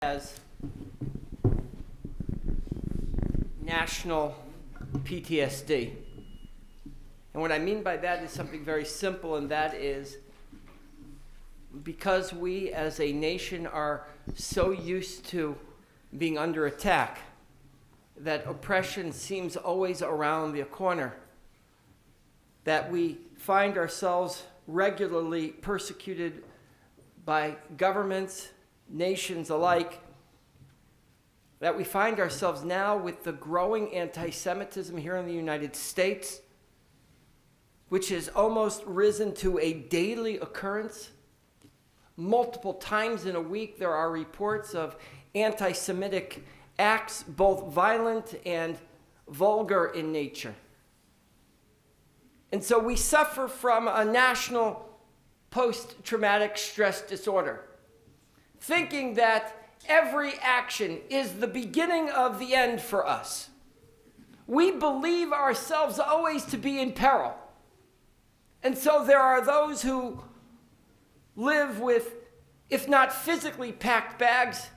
As national PTSD. And what I mean by that is something very simple, and that is because we as a nation are so used to being under attack that oppression seems always around the corner, that we find ourselves regularly persecuted by governments, nations alike, that we find ourselves now with the growing anti-Semitism here in the United States, which has almost risen to a daily occurrence. Multiple times in a week there are reports of anti-Semitic acts, both violent and vulgar in nature. And so we suffer from a national post-traumatic stress disorder, thinking that every action is the beginning of the end for us. We believe ourselves always to be in peril. And so there are those who live with, if not physically packed bags,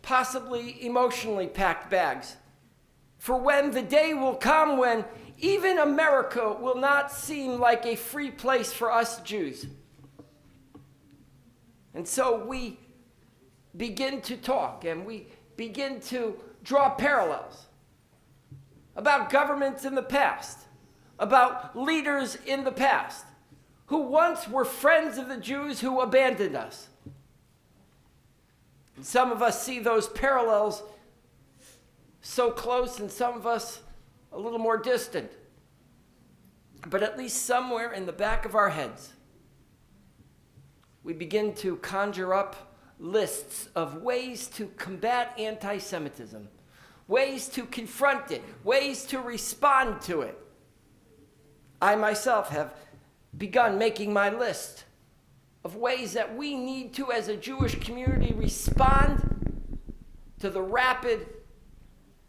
possibly emotionally packed bags, for when the day will come when even America will not seem like a free place for us Jews. And so we begin to talk and we begin to draw parallels about governments in the past, about leaders in the past who once were friends of the Jews who abandoned us. And some of us see those parallels so close and some of us a little more distant. But at least somewhere in the back of our heads, we begin to conjure up lists of ways to combat anti-Semitism, ways to confront it, ways to respond to it. I myself have begun making my list of ways that we need to, as a Jewish community, respond to the rapid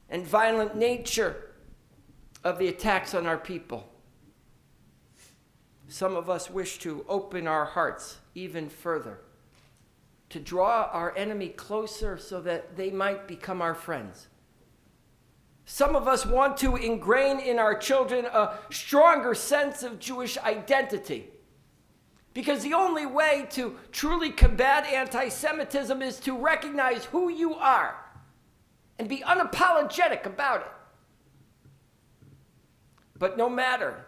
and violent nature of the attacks on our people. Some of us wish to open our hearts even further, to draw our enemy closer so that they might become our friends. Some of us want to ingrain in our children a stronger sense of Jewish identity, because the only way to truly combat anti-Semitism is to recognize who you are and be unapologetic about it. But no matter,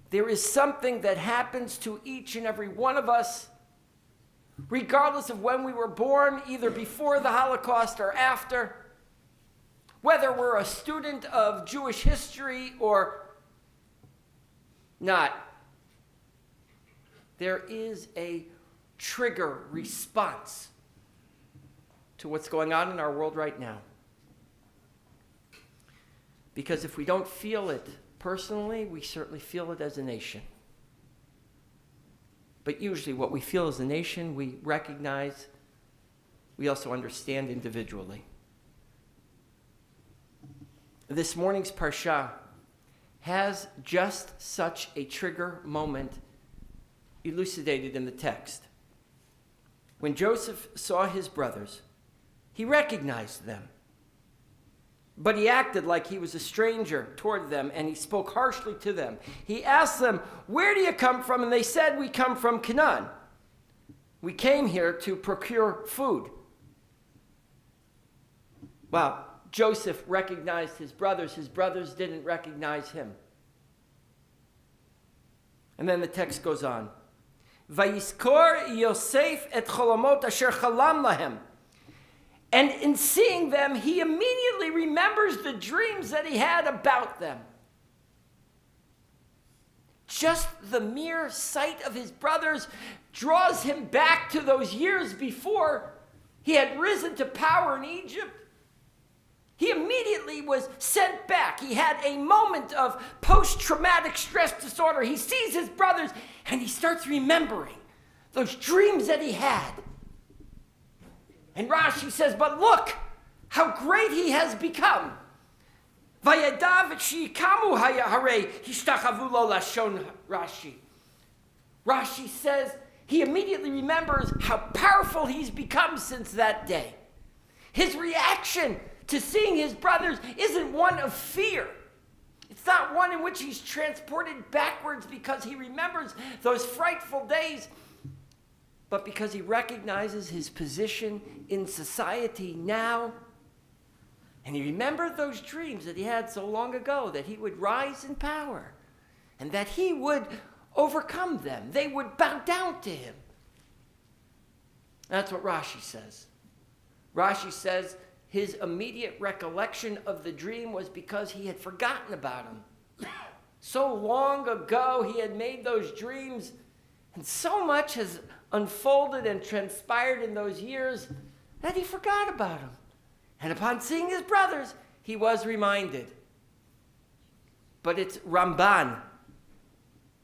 there is something that happens to each and every one of us, regardless of when we were born, either before the Holocaust or after, whether we're a student of Jewish history or not. There is a trigger response to what's going on in our world right now. Because if we don't feel it personally, we certainly feel it as a nation. But usually what we feel as a nation, we recognize, we also understand individually. This morning's Parsha has just such a trigger moment elucidated in the text. When Joseph saw his brothers, he recognized them. But he acted like he was a stranger toward them, and he spoke harshly to them. He asked them, "Where do you come from?" And they said, "We come from Canaan. We came here to procure food." Well, Joseph recognized his brothers. His brothers didn't recognize him. And then the text goes on. Vayiskor Yosef et cholamot asher chalam lahem. And in seeing them, he immediately remembers the dreams that he had about them. Just the mere sight of his brothers draws him back to those years before he had risen to power in Egypt. He immediately was sent back. He had a moment of post-traumatic stress disorder. He sees his brothers and he starts remembering those dreams that he had. And Rashi says, but look how great he has become. Vayadav shikamu hare hishtachavu lo lashon Rashi. Rashi says he immediately remembers how powerful he's become since that day. His reaction to seeing his brothers isn't one of fear. It's not one in which he's transported backwards because he remembers those frightful days, but because he recognizes his position in society now. And he remembered those dreams that he had so long ago, that he would rise in power and that he would overcome them. They would bow down to him. That's what Rashi says. Rashi says his immediate recollection of the dream was because he had forgotten about him. So long ago he had made those dreams, and so much has unfolded and transpired in those years that he forgot about him. And upon seeing his brothers, he was reminded. But it's Ramban,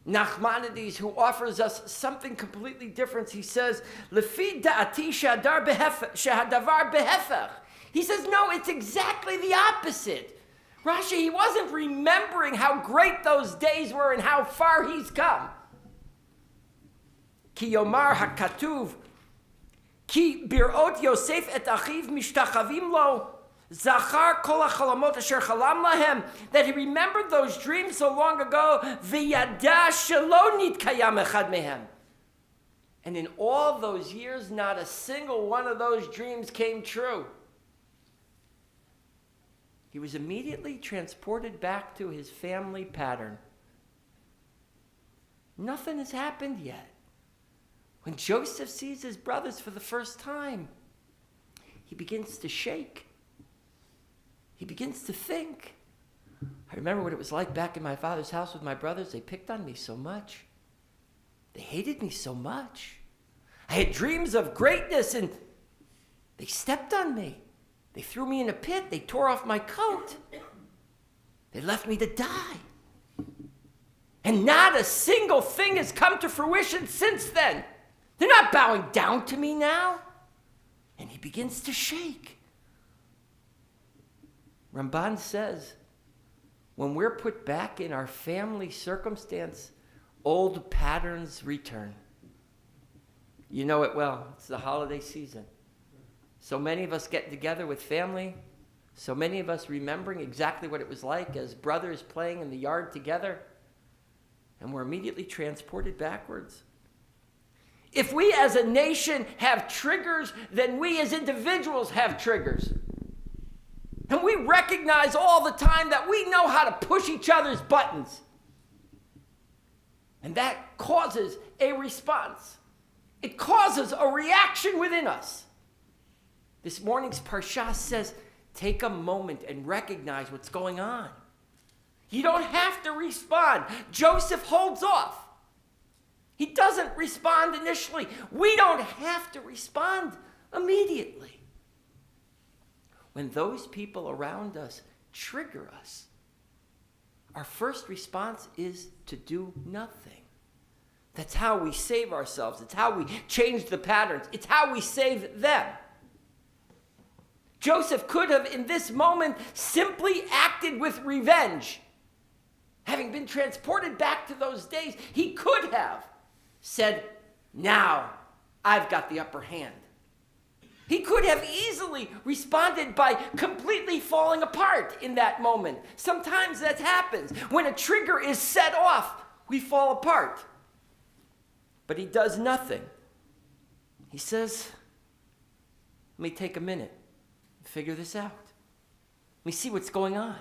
Nachmanides, who offers us something completely different. He says, Lefi da'ati shehadavar behefech. He says, no, it's exactly the opposite. Rashi, he wasn't remembering how great those days were and how far he's come. Ki yomar hakatuv, ki birot Yosef et achiv mishtachavim lo, zachar kol hachalamot asher chalam lahem, that he remembered those dreams so long ago, v'yada shelo nitkayam echad mehem. And in all those years, not a single one of those dreams came true. He was immediately transported back to his family pattern. Nothing has happened yet. When Joseph sees his brothers for the first time, he begins to shake. He begins to think. I remember what it was like back in my father's house with my brothers. They picked on me so much. They hated me so much. I had dreams of greatness and they stepped on me. They threw me in a pit. They tore off my coat. They left me to die. And not a single thing has come to fruition since then. They're not bowing down to me now. And he begins to shake. Ramban says, when we're put back in our family circumstance, old patterns return. You know it well. It's the holiday season. So many of us get together with family. So many of us remembering exactly what it was like as brothers playing in the yard together. And we're immediately transported backwards. If we as a nation have triggers, then we as individuals have triggers. And we recognize all the time that we know how to push each other's buttons. And that causes a response. It causes a reaction within us. This morning's Parsha says, take a moment and recognize what's going on. You don't have to respond. Joseph holds off. He doesn't respond initially. We don't have to respond immediately. When those people around us trigger us, our first response is to do nothing. That's how we save ourselves. It's how we change the patterns. It's how we save them. Joseph could have, in this moment, simply acted with revenge. Having been transported back to those days, he could have said, now I've got the upper hand. He could have easily responded by completely falling apart in that moment. Sometimes that happens. When a trigger is set off, we fall apart. But he does nothing. He says, let me take a minute. Figure this out. Let me see what's going on.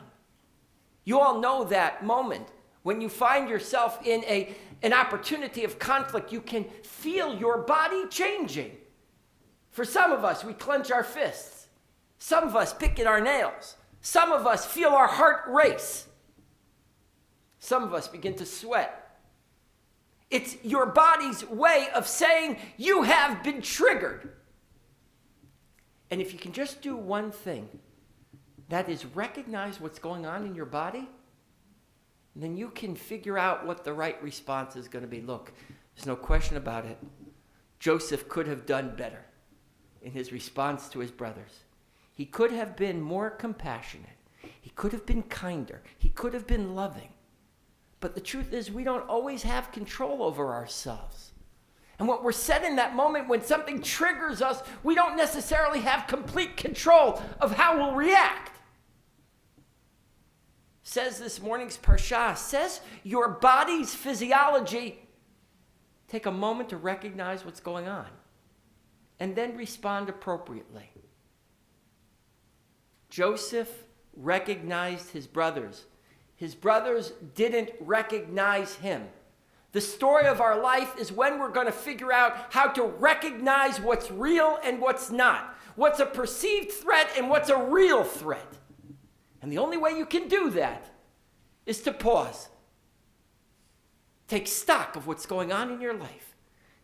You all know that moment when you find yourself in an opportunity of conflict. You can feel your body changing. For some of us, we clench our fists. Some of us pick at our nails. Some of us feel our heart race. Some of us begin to sweat. It's your body's way of saying you have been triggered. And if you can just do one thing, that is recognize what's going on in your body, then you can figure out what the right response is going to be. Look, there's no question about it. Joseph could have done better in his response to his brothers. He could have been more compassionate. He could have been kinder. He could have been loving. But the truth is, we don't always have control over ourselves. And when we're set in that moment, when something triggers us, we don't necessarily have complete control of how we'll react. Says this morning's parsha, says your body's physiology, take a moment to recognize what's going on and then respond appropriately. Joseph recognized his brothers. His brothers didn't recognize him. The story of our life is when we're going to figure out how to recognize what's real and what's not, what's a perceived threat and what's a real threat. And the only way you can do that is to pause. Take stock of what's going on in your life.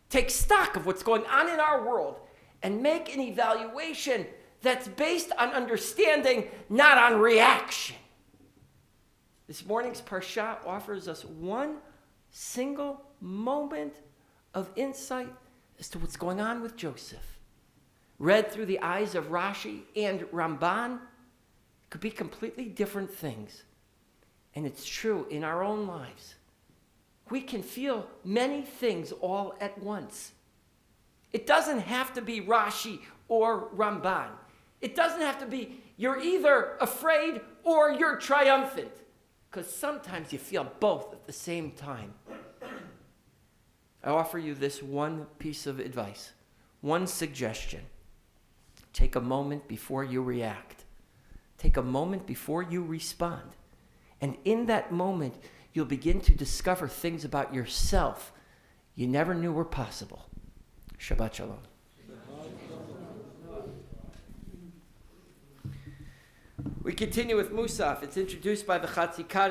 Take stock of what's going on in our world and make an evaluation that's based on understanding, not on reaction. This morning's parsha offers us one single moment of insight as to what's going on with Joseph. Read through the eyes of Rashi and Ramban, could be completely different things. And it's true in our own lives. We can feel many things all at once. It doesn't have to be Rashi or Ramban. It doesn't have to be you're either afraid or you're triumphant. Because sometimes you feel both at the same time. I offer you this one piece of advice, one suggestion. Take a moment before you react. Take a moment before you respond. And in that moment, you'll begin to discover things about yourself you never knew were possible. Shabbat Shalom. We continue with Musaf. It's introduced by the Chatzikah.